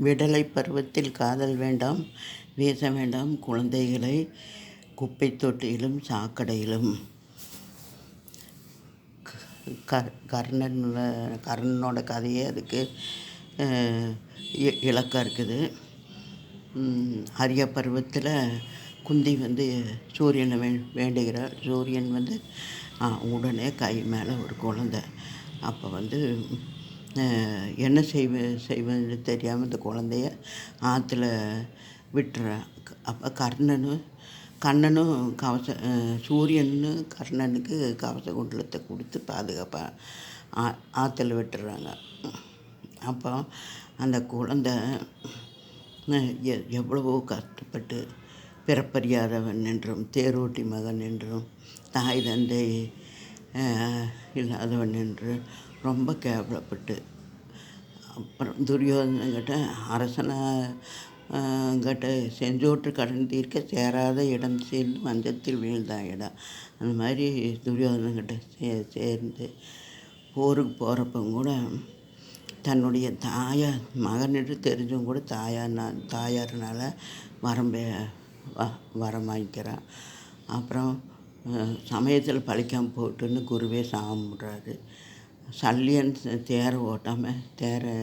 விடலை பருவத்தில் காதல் வேண்டாம், வீச வேண்டாம் குழந்தைகளை குப்பை தொட்டியிலும் சாக்கடையிலும். கர்ணனோட கதையே அதுக்கு இலக்காக இருக்குது. அரிய பருவத்தில் குந்தி சூரியனை வேண்டுகிறார். சூரியன் உடனே கை மேலே ஒரு குழந்தை. அப்போ என்ன செய்வது தெரியாமல் இந்த குழந்தைய ஆற்றுல விட்டுறான். அப்போ கண்ணனும் சூரியன்னு கர்ணனுக்கு கவச குண்டலத்தை கொடுத்து பாதுகாப்பாக ஆற்றுல விட்டுறாங்க. அப்போ அந்த குழந்தை எவ்வளவோ கஷ்டப்பட்டு பிறப்பறியாதவன் என்றும் தேரோட்டி மகன் என்றும் தாய் தந்தை இல்லாதவன் என்று ரொம்ப கேவலப்பட்டு, அப்புறம் துரியோதனங்கிட்ட அரசனாங்கிட்ட செஞ்சோற்று கடன் தீர்க்க சேராத இடம் சேர்ந்து மஞ்சத்தில் வீழ்ந்தான் இடம். அந்த மாதிரி துரியோதனங்கிட்ட சேர்ந்து போருக்கு போகிறப்ப கூட தன்னுடைய மகன் என்று தெரிஞ்சும் கூட தாயார்னால் வரம் வாங்கிக்கிறான். அப்புறம் சமயத்தில் பழிக்காமல் போட்டுன்னு குருவே சாப்பிட்றாரு. சல்லியன் தேரை ஓட்டாமல் தேரை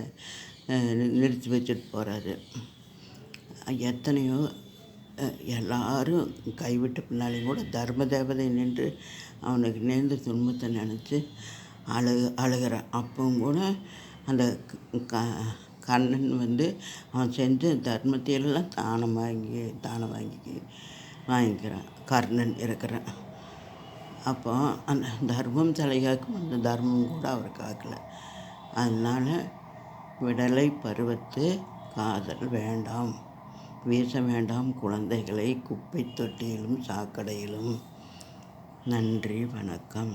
நிறுத்தி வச்சுட்டு போகிறாரு. எத்தனையோ எல்லாரும் கைவிட்ட பின்னாலையும் கூட தர்ம தேவதை நின்று அவனுக்கு நேர்ந்த துன்பத்தை நினச்சி அழுகிறான். அப்பவும் கூட அந்த கண்ணன் அவன் செஞ்ச தர்மத்தையெல்லாம் தானம் வாங்கிக்கிறான். கர்ணன் இருக்கிறான். அப்போ அந்த தர்மம் தலையாக்கும், அந்த தர்மம் கூட அவர் காக்கலை. அதனால் விடலை பருவத்து காதல் வேண்டாம், வீச வேண்டாம் குழந்தைகளை குப்பை தொட்டியிலும் சாக்கடையிலும். நன்றி, வணக்கம்.